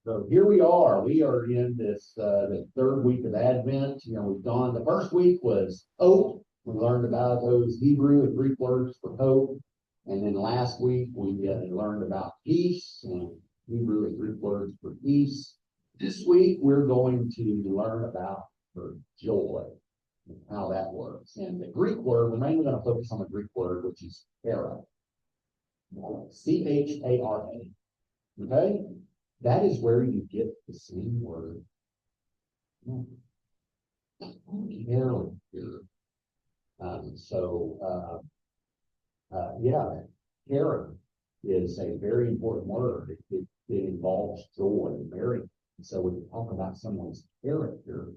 So here we are. We are in this the third week of Advent. We've gone. The first week was hope. We learned about those Hebrew and Greek words for hope. And then last week we learned about peace and Hebrew and Greek words for peace. This week we're going to learn about for joy and how that works. And the Greek word, we're mainly going to focus on the Greek word, which is chara. C-H-A-R-A. Okay? That is where you get the same word. Caring here. Caring is a very important word. It involves joy and merit. So when you talk about someone's character,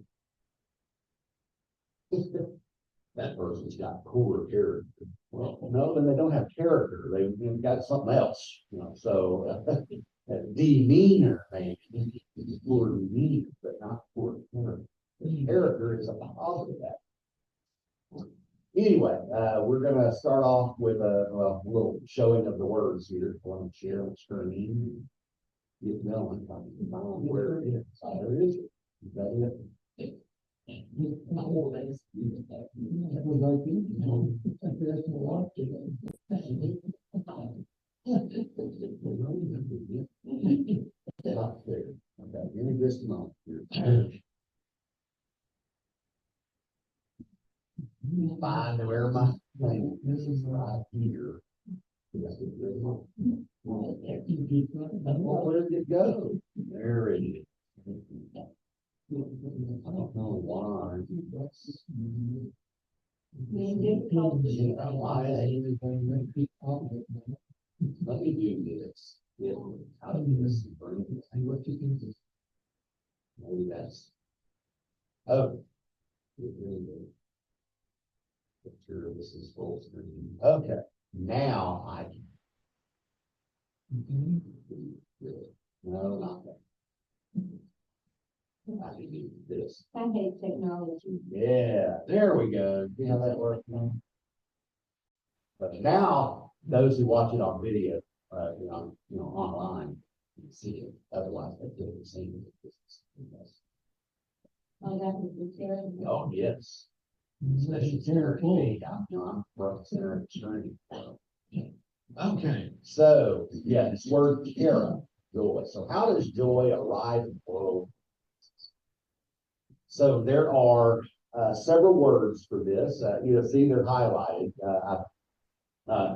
that person's got poor character. Well, no, then they don't have character. They've got something else. So demeanor, maybe poor demeanor, but not poor character. Character is a positive act. Anyway, we're going to start off with a little showing of the words here. I want to share on screen. Get going. Where it is. There it is. Is that it? Okay, give me just a moment here. Find where my thing is right here. Where did it go? There it is. I don't know why. Let me do this. Out of this and bring it. What you can do. Maybe that's. Oh. Picture this is full screen. Okay. Now I can. No, not that. I can do this. I hate technology. Yeah, there we go. See how that works now? But now, those who watch it on video, online, can see it. Otherwise, they feel the same. Oh, that would be terrible. Oh, yes. Especially center I'm front center of the screen. Okay, so yeah, this word chara, joy. So how does joy arrive in the world? So there are several words for this. You'll see they're highlighted.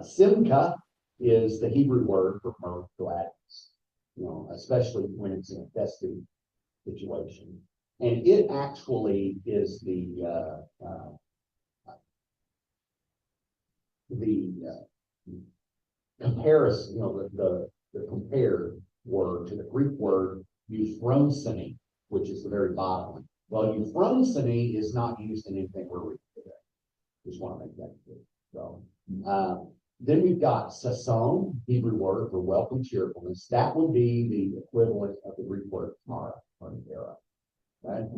Simcha is the Hebrew word for mirth, gladness. Especially when it's in a festive situation. And it actually is the comparison, the compared word to the Greek word euphrosyne, which is the very bottom one. Well, euphrosyne is not used in anything we're reading today. Just want to make that clear. So, then we've got sason, Hebrew word for welcome cheerfulness. That would be the equivalent of the Greek word chara or chara. Right?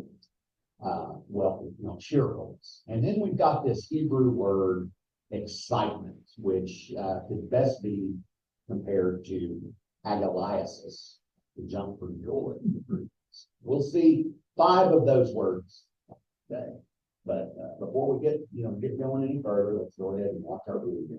Welcome, cheerfulness. And then we've got this Hebrew word excitement, which could best be compared to agaliasis, to jump for joy. We'll see 5 of those words today. But before we get going any further, let's go ahead and watch our video.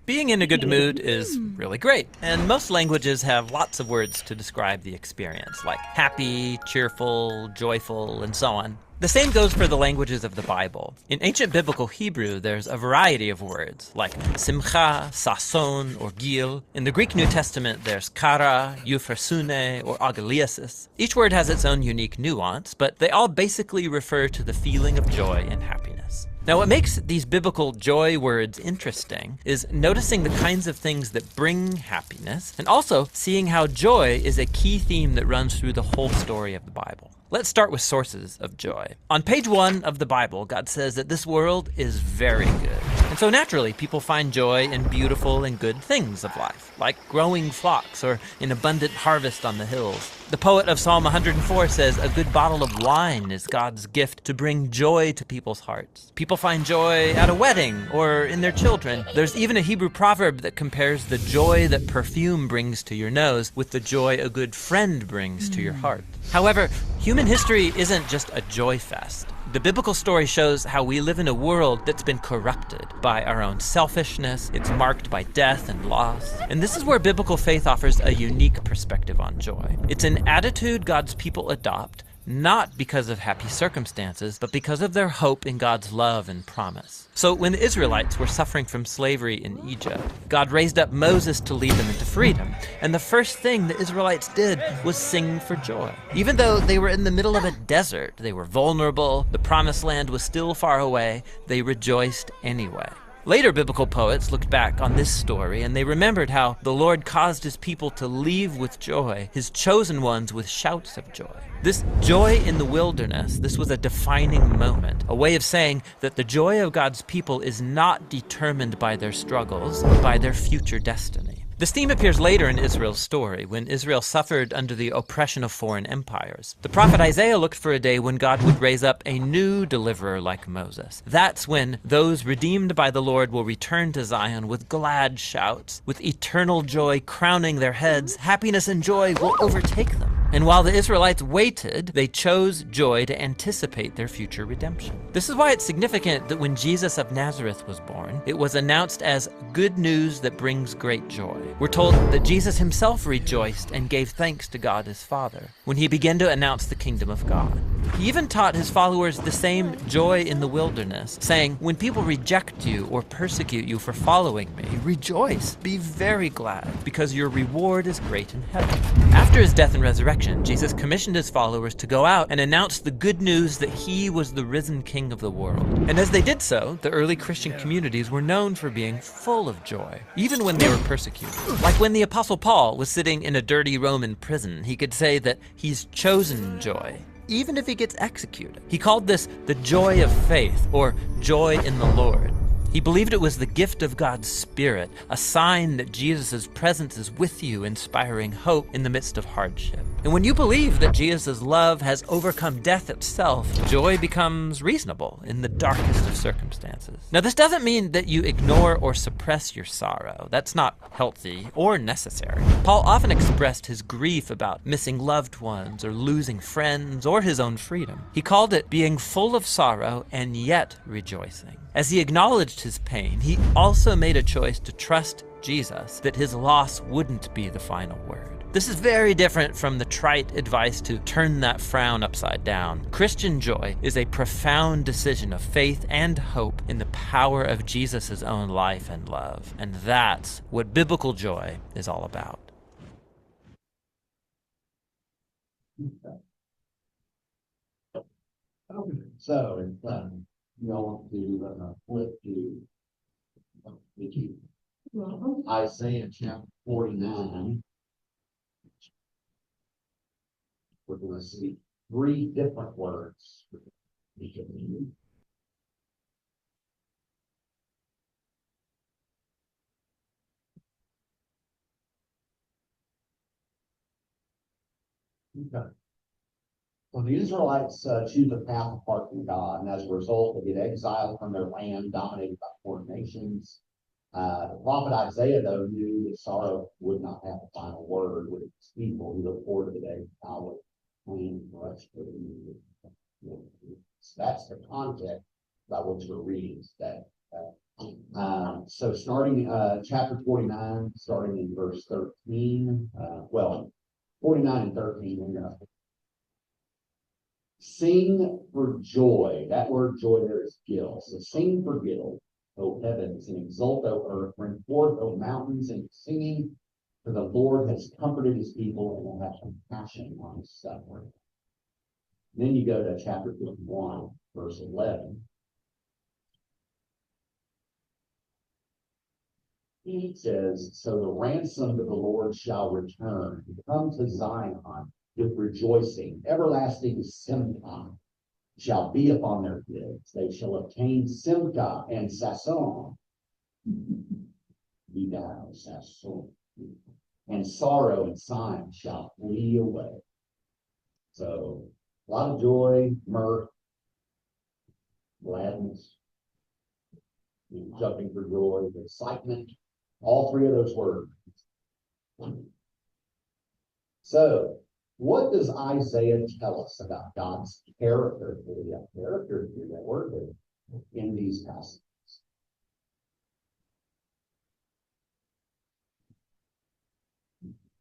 Being in a good mood is really great, and most languages have lots of words to describe the experience, like happy, cheerful, joyful, and so on. The same goes for the languages of the Bible. In ancient biblical Hebrew, there's a variety of words, like simcha, sason, or gil. In the Greek New Testament, there's chara, euphrosyne, or agaliasis. Each word has its own unique nuance, but they all basically refer to the feeling of joy and happiness. Now, what makes these biblical joy words interesting is noticing the kinds of things that bring happiness, and also seeing how joy is a key theme that runs through the whole story of the Bible. Let's start with sources of joy. On page 1 of the Bible, God says that this world is very good. And so naturally, people find joy in beautiful and good things of life, like growing flocks or an abundant harvest on the hills. The poet of Psalm 104 says, "A good bottle of wine is God's gift to bring joy to people's hearts." People find joy at a wedding or in their children. There's even a Hebrew proverb that compares the joy that perfume brings to your nose with the joy a good friend brings to your heart. However, human history isn't just a joy fest. The biblical story shows how we live in a world that's been corrupted by our own selfishness. It's marked by death and loss. And this is where biblical faith offers a unique perspective on joy. It's an attitude God's people adopt, not because of happy circumstances, but because of their hope in God's love and promise. So when the Israelites were suffering from slavery in Egypt, God raised up Moses to lead them into freedom. And the first thing the Israelites did was sing for joy. Even though they were in the middle of a desert, they were vulnerable, the promised land was still far away, they rejoiced anyway. Later biblical poets looked back on this story and they remembered how the Lord caused his people to leave with joy, his chosen ones with shouts of joy. This joy in the wilderness, this was a defining moment, a way of saying that the joy of God's people is not determined by their struggles, but by their future destiny. This theme appears later in Israel's story, when Israel suffered under the oppression of foreign empires. The prophet Isaiah looked for a day when God would raise up a new deliverer like Moses. That's when those redeemed by the Lord will return to Zion with glad shouts, with eternal joy crowning their heads. Happiness and joy will overtake them. And while the Israelites waited, they chose joy to anticipate their future redemption. This is why it's significant that when Jesus of Nazareth was born, it was announced as good news that brings great joy. We're told that Jesus himself rejoiced and gave thanks to God his Father when he began to announce the kingdom of God. He even taught his followers the same joy in the wilderness, saying, "When people reject you or persecute you for following me, rejoice, be very glad, because your reward is great in heaven." After his death and resurrection, Jesus commissioned his followers to go out and announce the good news that he was the risen King of the world. And as they did so, the early Christian communities were known for being full of joy, even when they were persecuted. Like when the Apostle Paul was sitting in a dirty Roman prison, he could say that he's chosen joy, even if he gets executed. He called this the joy of faith, or joy in the Lord. He believed it was the gift of God's Spirit, a sign that Jesus' presence is with you, inspiring hope in the midst of hardship. And when you believe that Jesus' love has overcome death itself, joy becomes reasonable in the darkest of circumstances. Now, this doesn't mean that you ignore or suppress your sorrow. That's not healthy or necessary. Paul often expressed his grief about missing loved ones or losing friends or his own freedom. He called it being full of sorrow and yet rejoicing. As he acknowledged his pain, he also made a choice to trust Jesus, that his loss wouldn't be the final word. This is very different from the trite advice to turn that frown upside down. Christian joy is a profound decision of faith and hope in the power of Jesus' own life and love. And that's what biblical joy is all about. So, you all want to flip to Isaiah chapter 49. We're going to see 3 different words. Okay. So the Israelites choose a path apart from God, and as a result, they get exiled from their land, dominated by foreign nations. The prophet Isaiah, though, knew that sorrow would not have the final word with his people. He looked forward to the day God would plan for us for the So that's the context by which we're reading today. So starting chapter 49, starting in verse 13, 49 and 13, we're going to sing for joy. That word joy there is gil. So sing for gil, O heavens, and exult, O earth. Bring forth, O mountains, and singing, for the Lord has comforted his people and will have compassion on his suffering. Then you go to chapter 51, verse 11. He says, so the ransomed of the Lord shall return, come to Zion with rejoicing. Everlasting Simcha shall be upon their heads. They shall obtain Simcha and Sasson, Be thou soul, and sorrow and sighing shall flee away. So, a lot of joy, mirth, gladness, jumping for joy, excitement, all three of those words. So, what does Isaiah tell us about God's character? Character, that word there, in these passages.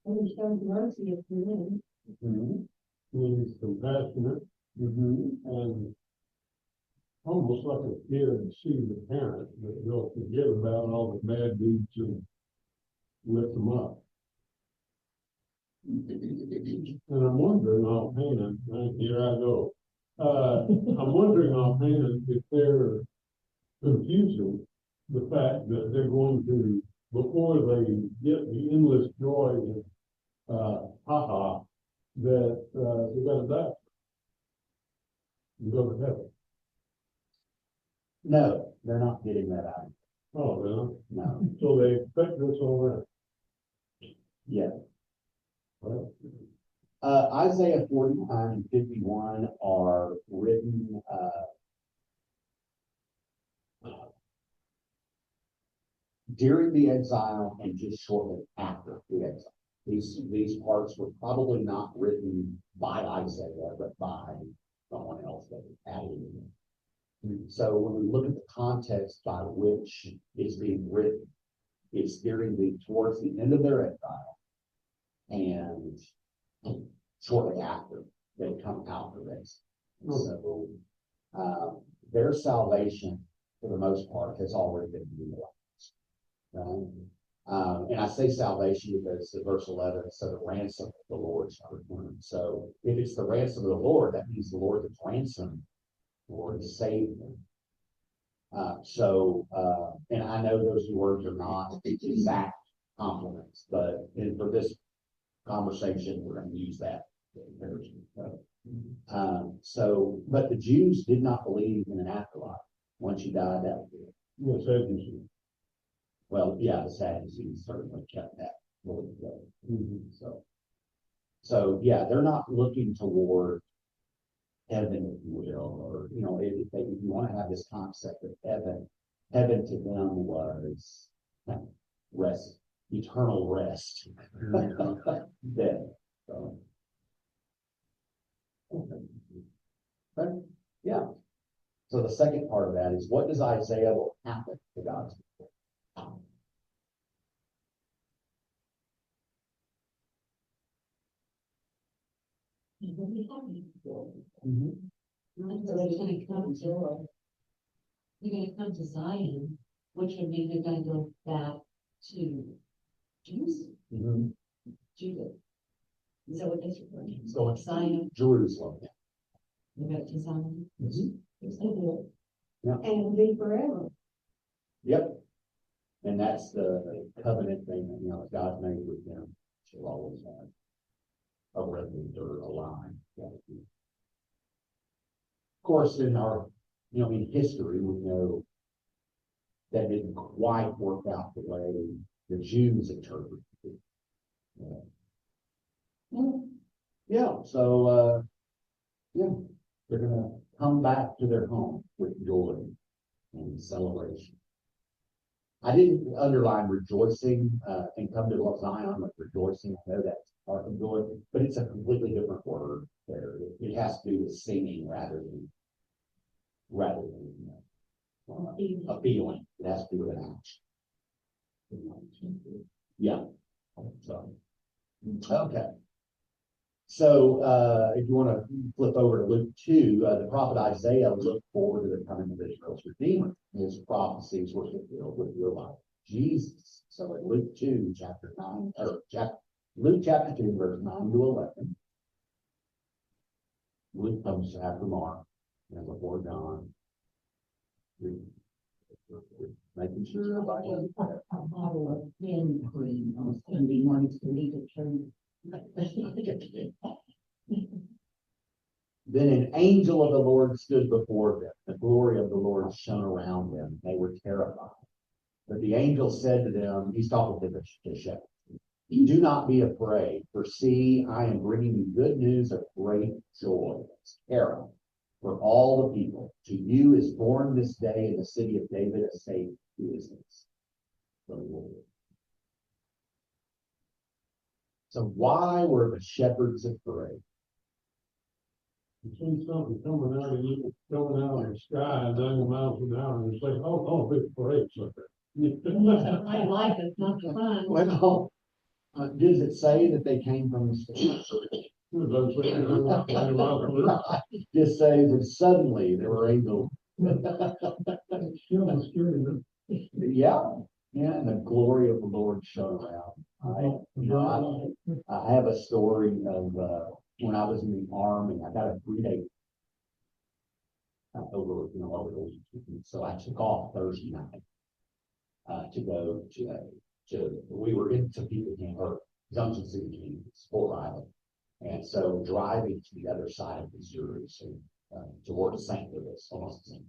And he shows mercy of men. Mm-hmm. He's compassionate and almost like a kid and see the parent that will forget about all the bad deeds and lift them up. And I'm wondering offhand, here I go. I'm wondering offhand if they're confusing the fact that they're going to, before they get the endless joy and that they're going to die. You go to heaven. No, they're not getting that out. Oh, no. No. So they expect this already. Yeah. Well, Isaiah 49 and 51 are written during the exile and just shortly after the exile. These parts were probably not written by Isaiah, but by someone else that was added in. So when we look at the context by which it's being written, it's towards the end of their exile and shortly after they come out of this. So their salvation, for the most part, has already been realized. Right? And I say salvation because in verse 11, it says the ransom of the Lord shall return. So if it's the ransom of the Lord, that means the Lord that's ransomed, the Lord is saved them. And I know those words are not exact compliments, but for this conversation, we're going to use that. But the Jews did not believe in an afterlife. Once you died, that was it. yes, Sadducees. Well, yeah, the Sadducees certainly kept that. So yeah, they're not looking toward heaven, if you will, or if you want to have this concept of heaven to them was rest, eternal rest. Then, so. Okay. Yeah. So the second part of that is, what does Isaiah will happen to God's people? He will be happy. Mm-hmm. So they're gonna come to, they're gonna come to Zion, which would mean they're gonna go back to Jews, Mm-hmm. Judah. Is that what that's referring to? So it's Zion, Jerusalem. they're back to Zion. Mm-hmm. Yes, they will. Yeah. And be forever. Yep. And that's the covenant thing that God made with them. She'll always have a remnant or a line. Of course, in our, in history, we know that didn't quite work out the way the Jews interpreted it. Yeah. So, they're going to come back to their home with joy and celebration. I didn't underline rejoicing and come to Zion with rejoicing. I know that's part of joy, but it's a completely different word there. It has to do with singing rather than a feeling. It has to do with an action. Yeah. So, okay. So if you want to flip over to Luke 2, the prophet Isaiah looked forward to the coming of Israel's Redeemer. His prophecies were fulfilled with your life, Jesus. So in Luke 2, Luke chapter 2, verse 9 to 11. Luke comes after Mark and before John. Making sure everybody has A bottle of thin cream on Sunday mornings to lead a church. Then an angel of the Lord stood before them. The glory of the Lord shone around them. They were terrified. But But the angel said to them, he's talking to the shepherd, do not be afraid, for see, I am bringing you good news of great joy, terror for all the people. To you is born this day in the city of David a Savior, who is this? The Lord. So why were the shepherds afraid? You see something coming out of you, coming out of the sky at 90 miles an hour, and you say, oh, big brakes up there. I like it, not the fun. Well, does it say that they came from the sky? Just says that suddenly there were angels. Yeah, yeah, and the glory of the Lord shone around. I have a story of when I was in the army. I got a 3-day over those. So I took off Thursday night to go to we were in Topeka, or Junction City, Kansas, Fort Riley, and so driving to the other side of Missouri, so towards St. Louis, almost the same.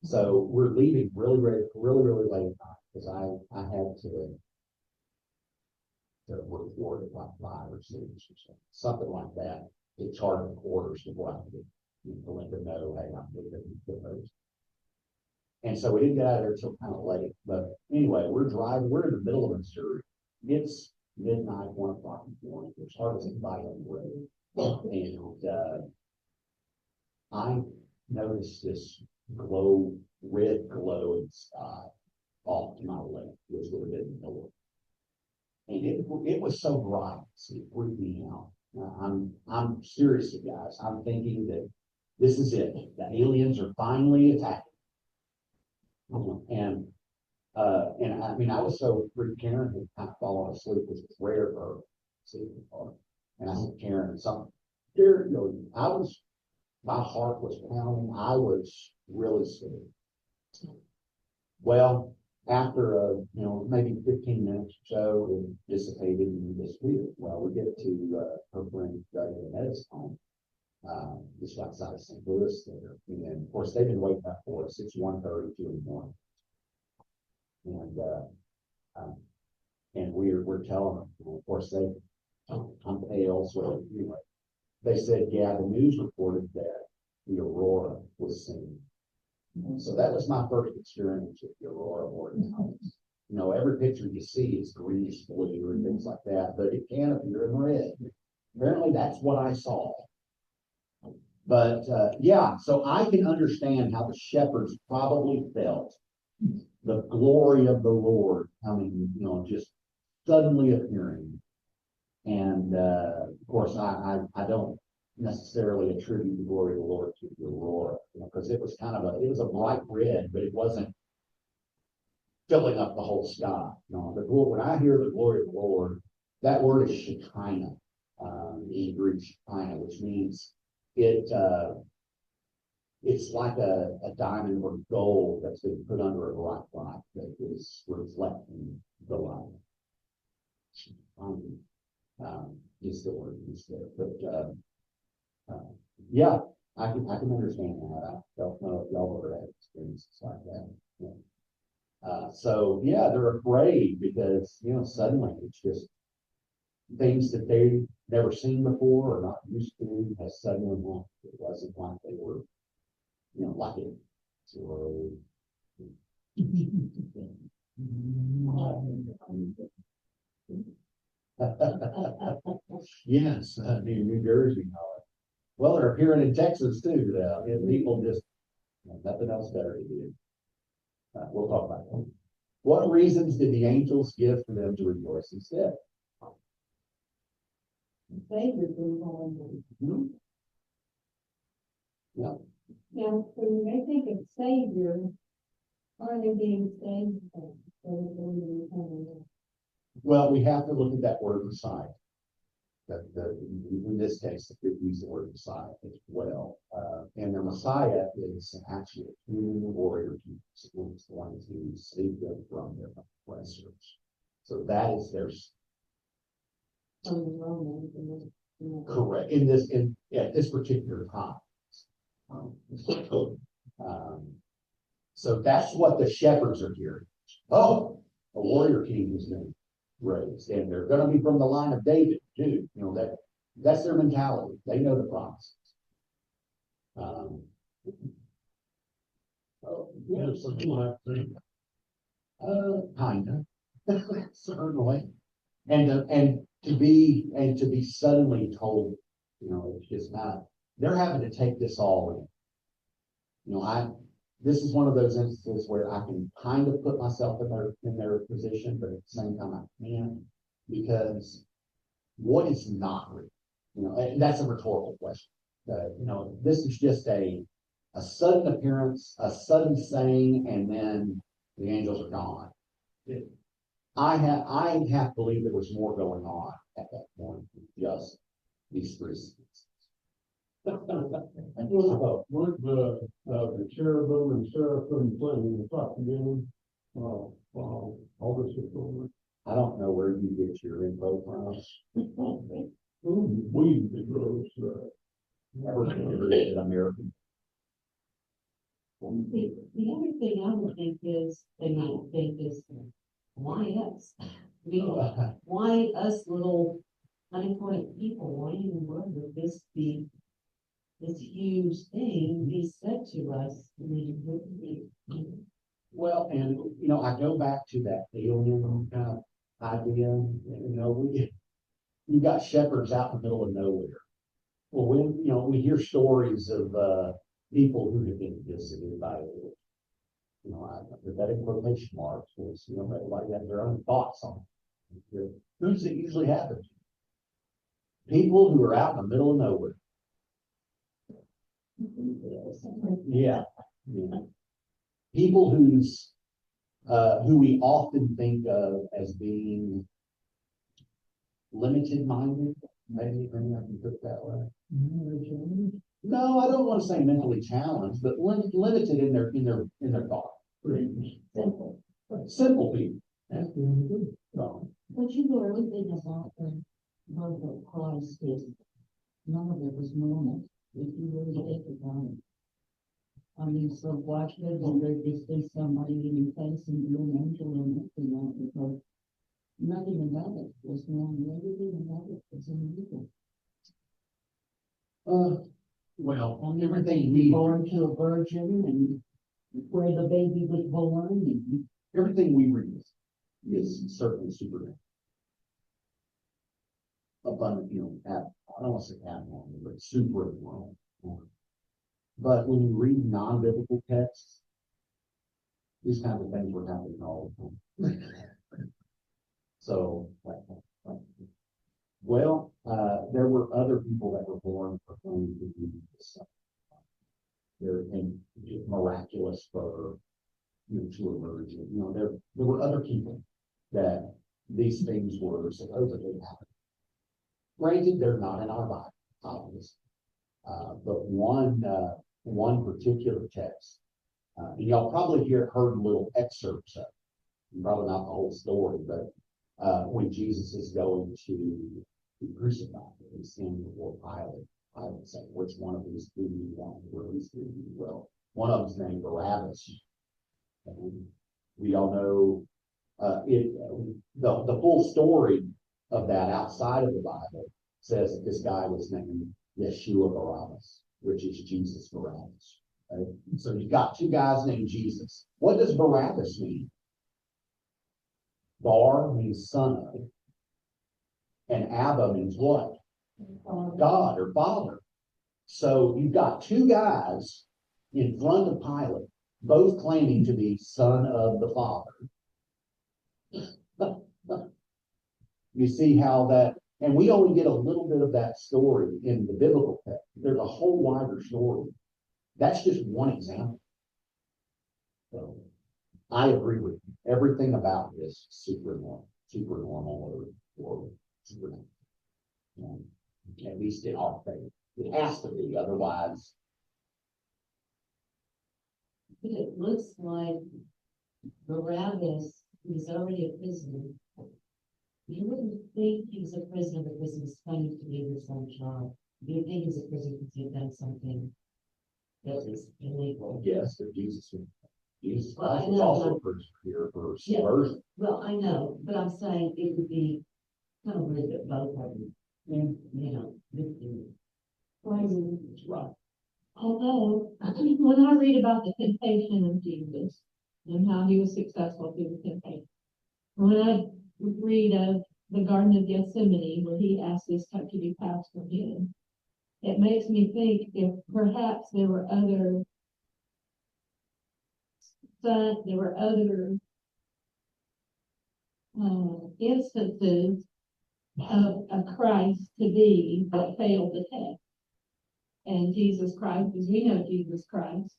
So we're leaving really late at night because I had to report at like 5 or 6 or something like that to charter the quarters before I could let them know, hey, I'm leaving those. And so we didn't get out of there until kind of late. But anyway, we're driving, we're in the middle of Missouri. It's midnight, 1 o'clock in the morning. There's hardly anybody on the road. And I noticed this red glow in the sky off to my left, which would have been the north. And it was so bright, so it freaked me out. I'm seriously, guys. I'm thinking that this is it. The aliens are finally attacking. And I mean, I was so freaked. Karen had kind of fallen asleep, which was rare for her sleeping part. And I said, Karen, something. Here, my heart was pounding. I was really scared. Well, after maybe 15 minutes or so, it dissipated and disappeared. Well, we get to her friend Doug and Ed's home, just outside of St. Louis there. And of course, they've been waiting up for us. It's 1:32 in the morning. And we're telling them, of course, I'm pale, so anyway, they said, yeah, the news reported that the aurora was seen. So that was my first experience with the aurora borealis. Every picture you see is greenish blue and things like that, but it can appear in red. Apparently, that's what I saw. But yeah, so I can understand how the shepherds probably felt the glory of the Lord coming, just suddenly appearing. And of course, I don't necessarily attribute the glory of the Lord to the aurora, because it was a bright red, but it wasn't filling up the whole sky. When I hear the glory of the Lord, that word is Shekinah, in Greek Shekinah, which means it's like a diamond or gold that's been put under a bright light that is reflecting the light. Is the word used there, but yeah, I can understand that. I don't know if y'all ever had experiences like that. Yeah. So yeah, they're afraid because suddenly it's just things that they've never seen before or not used to has suddenly happened. It wasn't like they were, like it. So yes, New Jersey. Well, they're appearing in Texas too. People just nothing else better to do. We'll talk about that. What reasons did the angels give for them to rejoice instead? Savior being born. Hmm? Yeah. Now, when they think of Savior, are they being saved? Well, we have to look at that word Messiah. In this case, we use the word Messiah as well. And the Messiah is actually a human warrior who is going to save them from their oppressors. So that is their correct in this particular time. So that's what the shepherds are hearing. oh, a warrior king has been raised, and they're gonna be from the line of David too, you know, that's their mentality, they know the promises. Um, oh, Yeah, something like that. kinda, certainly. And to be suddenly told, you know, it's just not, they're having to take this all in. You know, this is one of those instances where I can kind of put myself in their position, but at the same time I can't, because what is not real? You know, and that's a rhetorical question. You know, this is just a sudden appearance, a sudden saying, and then the angels are gone. I have to believe there was more going on at that point than just these three sentences. Weren't the cherubim and seraphim playing the top again? All this is going. I don't know where you get your info from. Weed that grows, Never did American. The other thing I would think is, they might think is, why us? I mean, why us little unimportant people? Why in the world would this be, this huge thing be said to us? I mean, Well, and you know, I go back to that alien kind of idea. You know, you got shepherds out in the middle of nowhere. Well, when you know, we hear stories of people who have been visited by aliens. You know, I put that in quotation marks because you know everybody has their own thoughts on it. Who's it usually happen to? People who are out in the middle of nowhere. Yeah. Yeah. People who we often think of as being limited minded, maybe I can put it that way. No, I don't want to say mentally challenged, but limited in their thought. Simple. Simple people. But you know, everything about the love of Christ is, none of it was normal, if you really think about it. I mean, so why should there just be somebody in your face and be an angel and nothing like it? Because nothing about it was normal, everything about it was illegal. Well, I mean, everything we born to a virgin and where the baby was born and. everything we read is certainly supernatural. Abundant, you know, I don't want to say abnormal, but supernormal. But when you read non-biblical texts, these kinds of things were happening all the time. So, well, there were other people that were born for whom to do this. They're miraculous for you know, to a virgin. You know, there were other people that these things were supposedly happening. Granted, they're not in our Bible, obviously. But one particular text, and y'all probably heard little excerpts of it, probably not the whole story, but when Jesus is going to be crucified, he's standing before Pilate. Pilate saying, which one of these two do you want to release to you? Well, one of them's named Barabbas. And we all know the full story of that outside of the Bible says that this guy was named Yeshua Barabbas, which is Jesus Barabbas. Right? So you've got two guys named Jesus. What does Barabbas mean? Bar means son of, and Abba means what? God or Father. So you've got two guys in front of Pilate, both claiming to be son of the Father. You see how that, and we only get a little bit of that story in the biblical text. There's a whole wider story. That's just one example. So I agree with you. Everything about this super normal or supernatural. At least in our faith. It has to be, otherwise. It looks like Barabbas, who's already a prisoner. You wouldn't think he was a prisoner because he was claiming to be his own child. You would think he was a prisoner because he had done something that was illegal. Yes, but Jesus Jesus Well, I Christ was know, also but- a person here for Yeah. subversion. Well, I know, but I'm saying it would be kind of weird that both of them, you know, would be. Right. Although, when I read about the temptation of Jesus and how he was successful through the temptation, when I read of the Garden of Gethsemane where he asked this cup to be passed from him, it makes me think if perhaps there were other instances of a Christ to be that failed the test. And Jesus Christ, as we know Jesus Christ,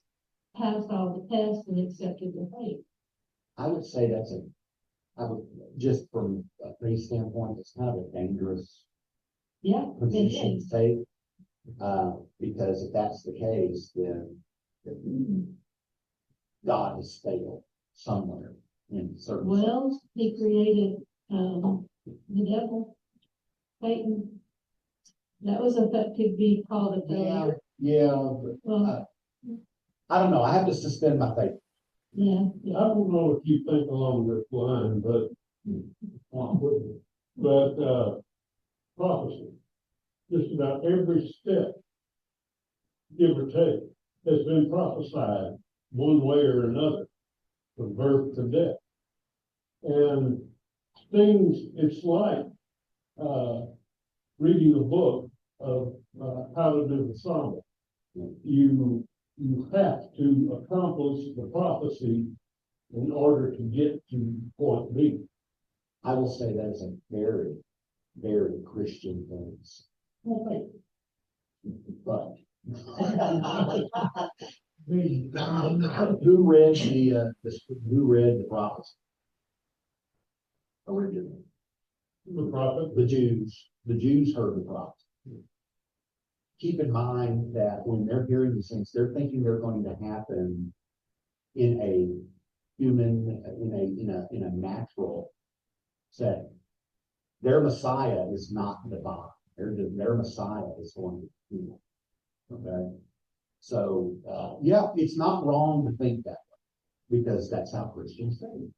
passed all the tests and accepted the faith. I would say I would, just from a faith standpoint, it's kind of a dangerous Yeah, it position is. to take. Because if that's the case, then God has failed somewhere in certain. Well, he created, the devil, Satan. That could be called a failure. Yeah, but Well, I don't know. I have to suspend my faith. yeah, I yeah. don't know if you think along this line, but, prophecy, just about every step, give or take, has been prophesied one way or another, from birth to death. And things, it's like, reading a book of, how to do the song. You have to accomplish the prophecy in order to get to point B. I will say that is a very, very Christian thing. But who read the prophets? Originally, The prophet, the Jews heard the prophets. Keep in mind that when they're hearing these things, they're thinking they're going to happen in a human, in a natural setting. Their Messiah is not divine. Their Messiah is going to be human. Okay. So, yeah, it's not wrong to think that way because that's how Christians think.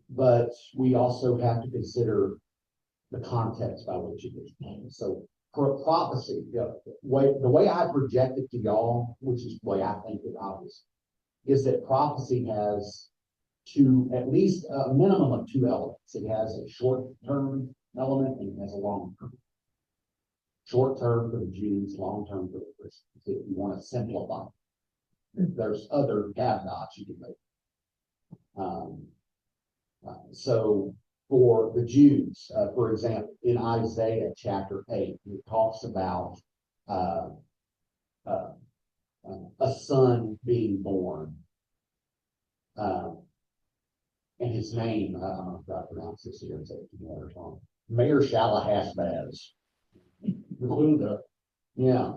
But we also have to consider the context by which it is made. So for a prophecy, the way I project it to y'all, which is the way I think it obvious, is that prophecy has at least a minimum of two elements. It has a short-term element and it has a long-term. Short-term for the Jews, long-term for the Christians, if you want to simplify. There's other caveats you can make. So for the Jews, for example, in Isaiah chapter 8, it talks about a son being born. And his name, I'm not going to pronounce this here, it's Mayor Shalahashbaz. Yeah.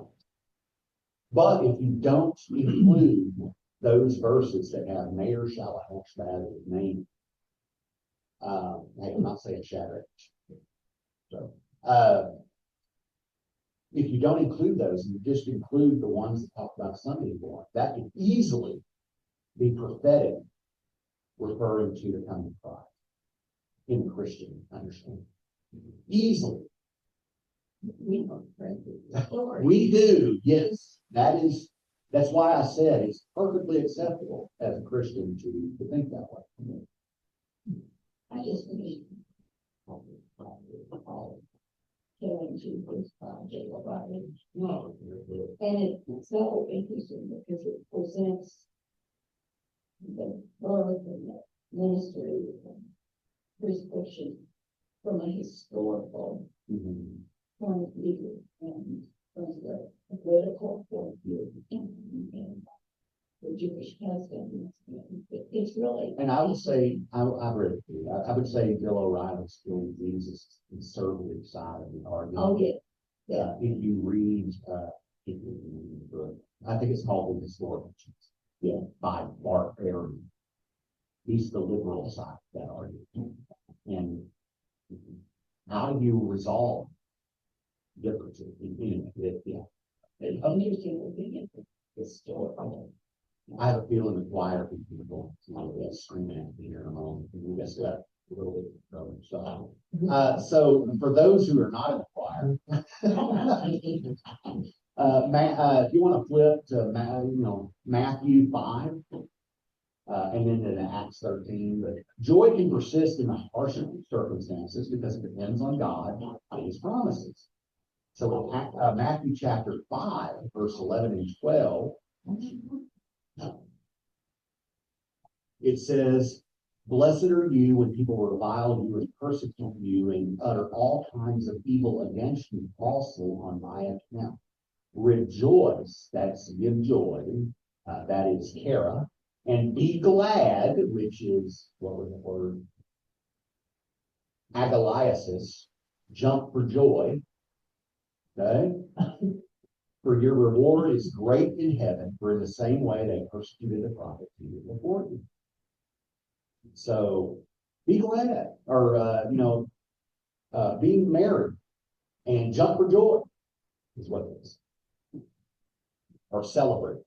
But if you don't include those verses that have Mayor Shalahashbaz's name, I'm not saying Shadrach. So, if you don't include those, and you just include the ones that talk about son being born, that can easily be prophetic, referring to the coming Christ in Christian understanding. Easily. We don't pray for the story. We do, yes. That's why I said it's perfectly acceptable as a Christian to think that way. I just need. Killing Jesus, Jacob Riley. no, And it's so interesting because it presents the birth and the ministry and crucifixion from a historical Mhm. point of view and from the political point of view and the Jewish customs. It's really. And I would say, I've read it too. I would say Bill O'Reilly's still Jesus' conservative side of the argument. Oh, yeah. If you read, if you read the book, I think it's called The Historical Jesus. Yeah. By Bart Perry. He's the liberal side of that argument. And how do you resolve differences? Yeah. Interesting opinion, historical. I have a feeling the choir people will be screaming at me here in a moment. We just got a little bit of trouble. So for those who are not in the choir, if you want to flip to Matthew 5, and then to Acts 13. But joy can persist in the harshest circumstances because it depends on God and His promises. So Matthew chapter 5, verse 11 and 12. It says, "Blessed are you when people revile you and persecute you and utter all kinds of evil against you falsely on my account. Rejoice," that's give joy, that is kara, "and be glad," which is, what was the word? Agaliasis, jump for joy. Okay? "For your reward is great in heaven, for in the same way they persecuted the prophets who were before you." So be glad, or being married and jump for joy is what it is, or celebrate.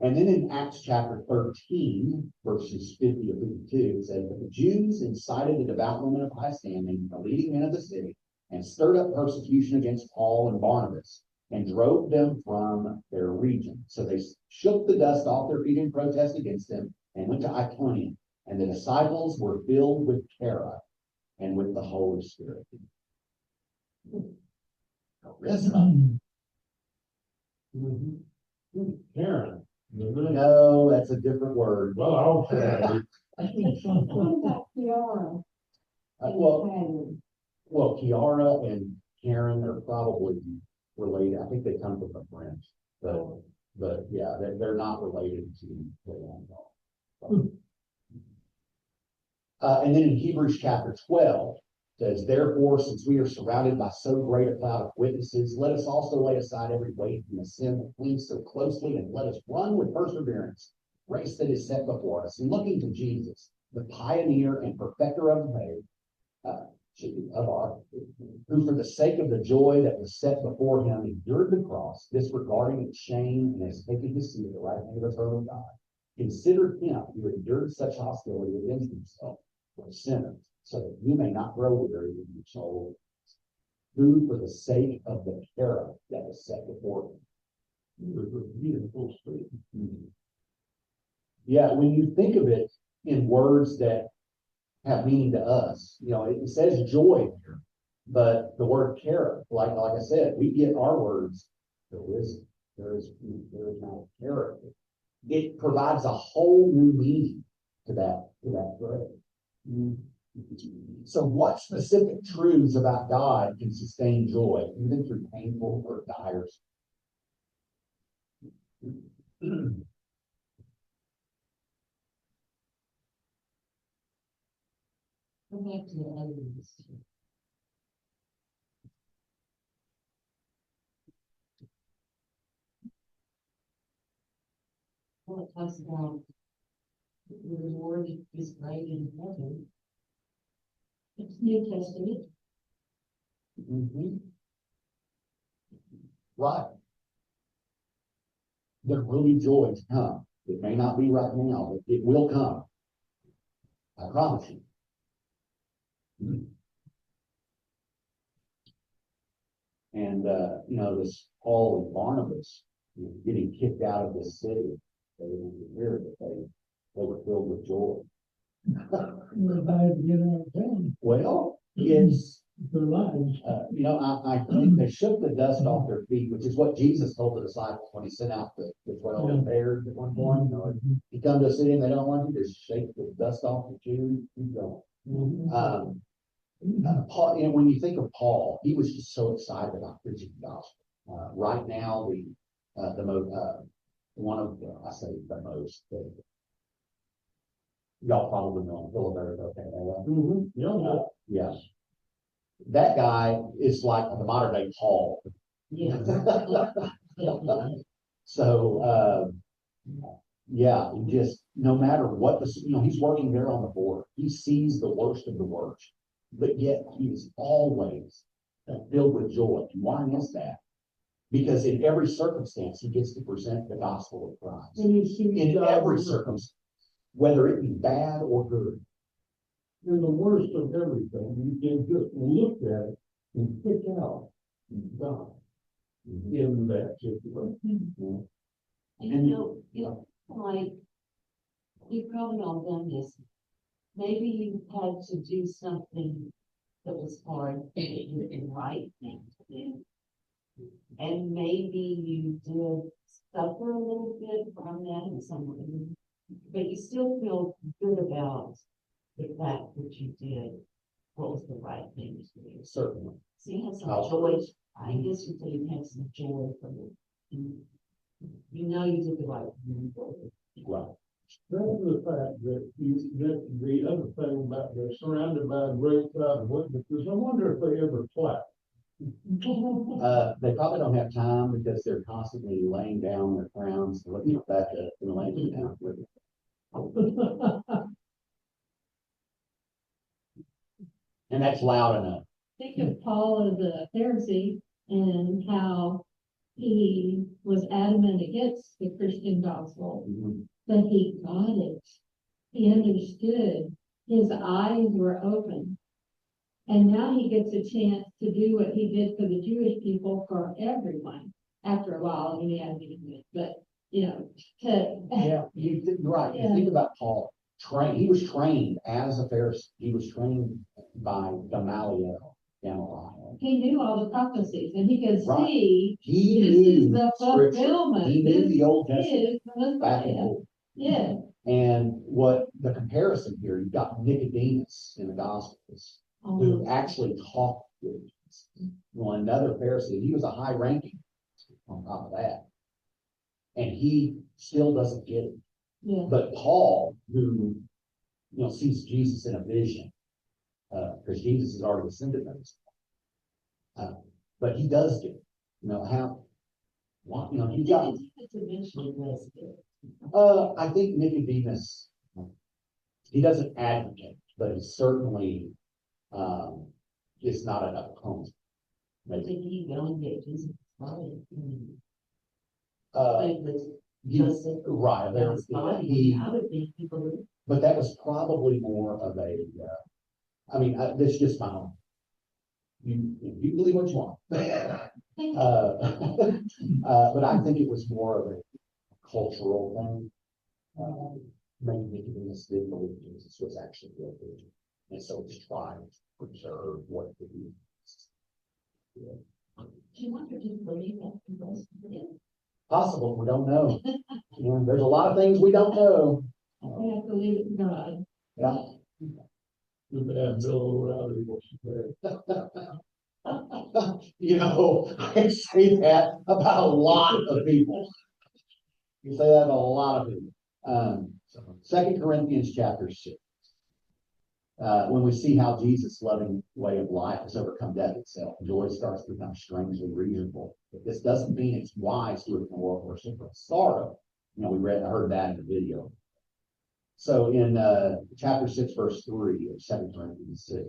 And then in Acts chapter 13, verses 50 to 52, it says, "But the Jews incited the devout women of high standing, the leading men of the city, and stirred up persecution against Paul and Barnabas, and drove them from their region. So they shook the dust off their feet in protest against them, and went to Iconium. And the disciples were filled with terror and with the Holy Spirit." Charisma. Karen. No, that's a different word. Well, okay. What about Kiara? Well, Kiara and Karen are probably related. I think they come from the French, but yeah, they're not related to Leon. And then in Hebrews chapter 12, it says, "Therefore, since we are surrounded by so great a cloud of witnesses, let us also lay aside every weight and the sin that clings so closely, and let us run with perseverance the race that is set before us, and looking to Jesus, the pioneer and perfecter of the faith, who for the sake of the joy that was set before him endured the cross, disregarding its shame, and has taken his seat at the right hand of the throne of God. Consider him who endured such hostility against himself for sinners, so that you may not grow weary in your soul, who for the sake of the terror that was set before him." Beautiful street. Yeah, when you think of it in words that have meaning to us, it says joy here, but the word terror, like I said, we get our words. There is not terror. It provides a whole new meaning to that phrase. So what specific truths about God can sustain joy, even through painful or dire? Go back to the others. Well, it talks about the reward is great in heaven. It's New Testament. Right. There will be joy to come. It may not be right now, but it will come. I promise you. And this Paul and Barnabas getting kicked out of the city, they didn't hear it, but they were filled with joy. Well, it's Their lives. I think they shook the dust off their feet, which is what Jesus told the disciples when he sent out the 12 pairs at one point. You come to a city and they don't want you, just shake the dust off your shoes, keep going. Paul, when you think of Paul, he was just so excited about preaching the gospel. Right now, the most one of the, I say the most, y'all probably know Philip. Yeah. That guy is like the modern day Paul. Yeah. So, just no matter what he's working there on the border. He sees the worst of the worst, but yet he is always filled with joy. And why is that? Because in every circumstance, he gets to present the gospel of Christ. And you see In God every was circumstance, whether it be bad or good. in the worst of everything, you can just look at it and pick out God in that situation. And like, we've probably all done this. Maybe you had to do something that was hard and right thing to do. And maybe you did suffer a little bit from that in some way, but you still feel good about the fact that you did what was the right thing to do. Certainly. So you have some I'll- joy. I guess you say you have some joy from it. You know you did the right thing. Right. That's the fact that that the other thing about they're surrounded by a great crowd of witnesses, I wonder if they ever clap. They probably don't have time because they're constantly laying down their crowns, looking back up and laying them down with it. And that's loud enough. Think of Paul as a Pharisee and how he was adamant against the Christian gospel, Mhm. but he got it. He understood. His eyes were open. And now he gets a chance to do what he did for the Jewish people for everyone. After a while, I mean, he hadn't even did it, but, to, Yeah, you're right. You think about Paul, he was trained as a Pharisee. He was trained by Gamaliel, he knew all the prophecies and he could Right. see He this is knew the scripture. fulfillment. He knew This the Old Testament is the back and Messiah. forth. Yeah. And what the comparison here, you've got Nicodemus in the Gospels, who actually talked with Jesus. Well, another Pharisee, he was a high ranking on top of that. And he still doesn't get it. Yeah. But Paul, who, sees Jesus in a vision, because Jesus has already ascended to this. But he does get it. He got, I think Nicodemus, he doesn't advocate, but he certainly, is not an opponent. Maybe. He really Jesus. Right, I would think people. but that was probably more of a, that's just my own. You believe what you want. But I think it was more of a cultural thing. Maybe Nicodemus did believe Jesus was actually real good. And so he's trying to preserve what it is. She wondered if you believe that he was. Possible, we don't know. There's a lot of things we don't know. We have to leave it to God. Yeah. The bad Bill O'Reilly was there. I say that about a lot of people. You say that about a lot of people. 2 Corinthians chapter 6. When we see how Jesus' loving way of life has overcome death itself, joy starts to become strangely reasonable. But this doesn't mean it's wise to ignore or suffer sorrow. I heard that in the video. So in chapter 6, verse 3 of 2 Corinthians 6,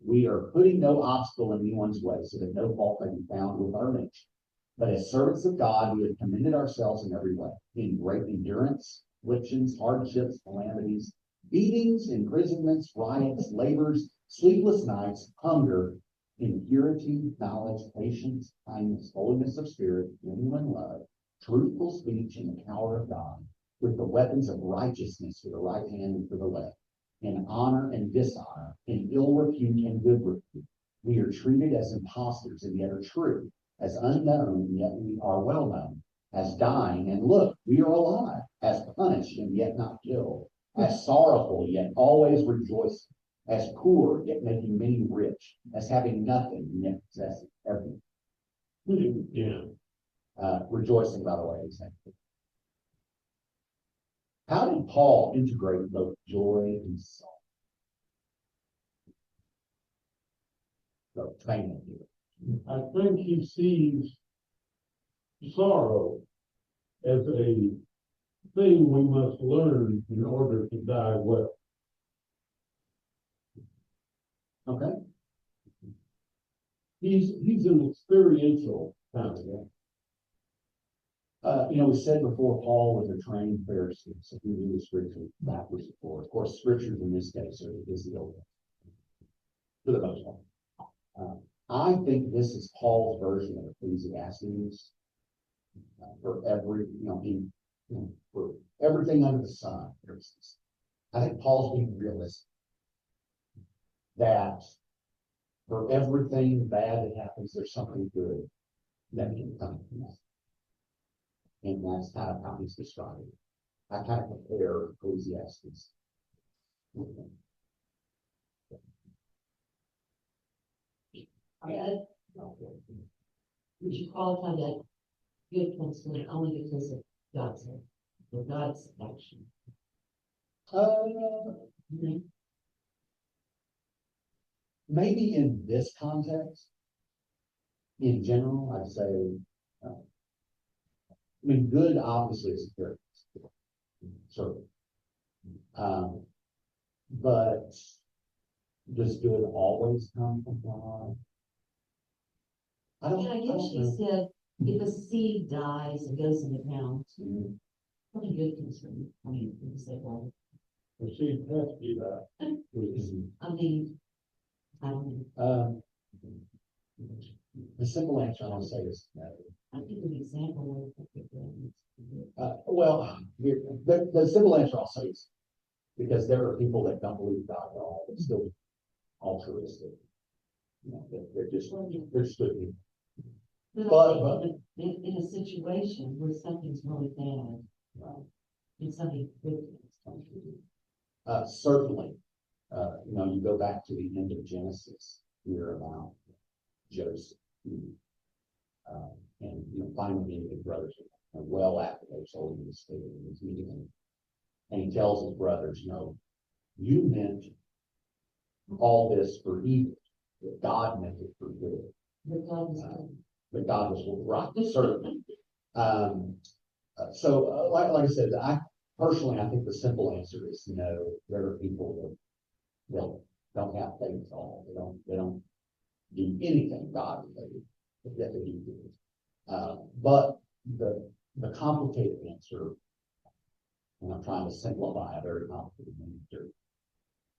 we are putting no obstacle in anyone's way so that no fault may be found with our nature. But as servants of God, we have commended ourselves in every way, in great endurance, afflictions, hardships, calamities, beatings, imprisonments, riots, labors, sleepless nights, hunger, impurity, knowledge, patience, kindness, holiness of spirit, genuine love, truthful speech, and the power of God, with the weapons of righteousness for the right hand and for the left, in honor and dishonor, in ill repute and good repute. We are treated as impostors and yet are true, as unknown and yet we are well known, as dying and look, we are alive, as punished and yet not killed, as sorrowful yet always rejoicing, as poor yet making many rich, as having nothing and yet possessing everything. Yeah. Rejoicing, by the way, is that. How did Paul integrate both joy and sorrow? I think he sees sorrow as a thing we must learn in order to die well. Okay. He's an experiential kind of guy. We said before, Paul was a trained Pharisee, so he knew the scripture backwards and forwards. Of course, scriptures in this case is the Old Testament, for the most part. I think this is Paul's version of Ecclesiastes for every, for everything under the sun. I think Paul's being realistic that for everything bad that happens, there's something good that can come from that. And that's kind of how he's describing it. I kind of compare Ecclesiastes with him. Would you qualify that good principle only because of God's hand, or God's action? Maybe in this context, in general, I'd say, good obviously is a character, certainly. But does good always come from God? I guess you said if a seed dies and goes in the ground, what a good concern. I mean, you say, well, The seed has to be that. I don't know. The simple answer I'll say is no. I think an example of The simple answer I'll say is because there are people that don't believe God at all, but still altruistic. They're just good people. But in a situation where something's really bad, right? And something good comes to certainly, you go back to the end of Genesis, hear about Joseph, and finally meeting his brothers, well after they sold him the state, and he's meeting them, and he tells his brothers, you meant all this for evil, but God meant it for good. But God was right, certainly. Like I said, I think the simple answer is no. There are people that don't have faith at all. They don't do anything God related, yet they do good. But the complicated answer, and I'm trying to simplify a very complicated answer,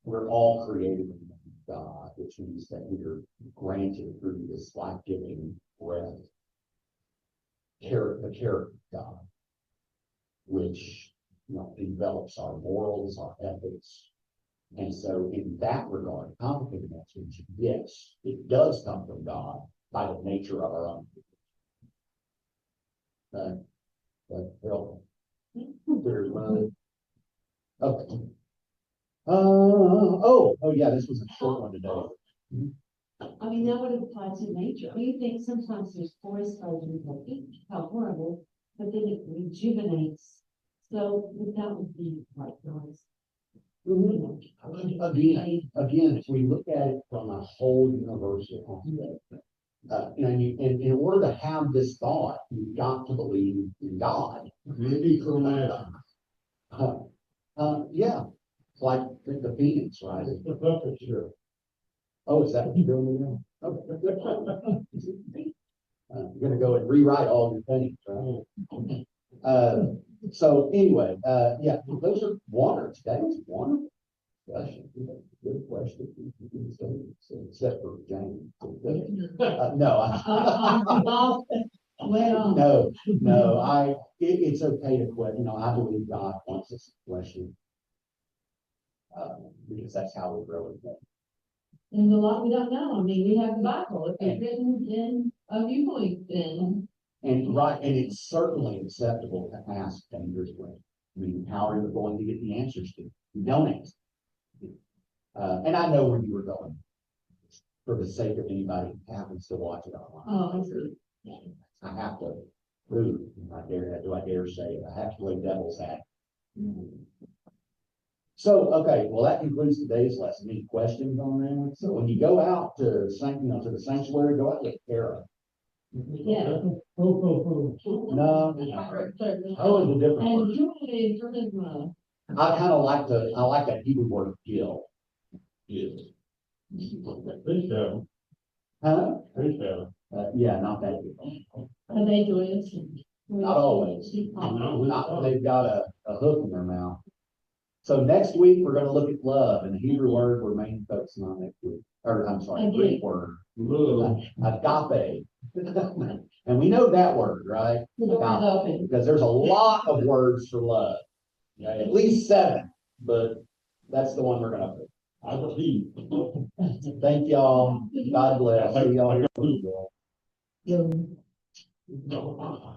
we're all created in the image of God, which means that we are granted through this life-giving breath the character of God, which develops our morals, our ethics. And so in that regard, the complicated answer is yes, it does come from God by the nature of our own. There's one. Okay. Yeah, this was a short one today. that would apply to nature. You think sometimes there's forest fires and you think, how horrible, but then it rejuvenates. So that would be like noise. Again, if we look at it from a whole universal aspect, in order to have this thought, you've got to believe in God. Yeah, like the Phoenix, right? The puppet show. Oh, is that what you're doing now? You're gonna go and rewrite all your things, right? So anyway, those are wonderful. That was wonderful discussion. Good question. Except for James. It's okay to question. I believe God wants us to question because that's how we grow in faith. There's a lot we don't know. We have the Bible. It's written in a viewpoint then. And it's certainly acceptable to ask dangerous questions. How are you going to get the answers to? You don't ask. And I know where you were going. For the sake of anybody who happens to watch it online. I see. I have to prove. Do I dare say it? I have to play devil's advocate. So, okay, well, that concludes today's lesson. Any questions on that? So when you go out to the sanctuary, go out with Kara. Yeah. No, I was a different And word. Julie sort of, I like that Hebrew word Gil. Fish have. Huh? Fish have. Yeah, not that good. are they joyous? Not always. No, Not when they've got a hook in their mouth. So next week, we're gonna look at love, and the Hebrew word we're mainly focusing on next week, or I'm sorry, Agape. Greek word, Love. agape. And we know that word, right? The door is Agape, open. because there's a lot of words for love. Okay, at least 7, but that's the one we're gonna pick. I believe. Thank y'all. God bless. See y'all. So No.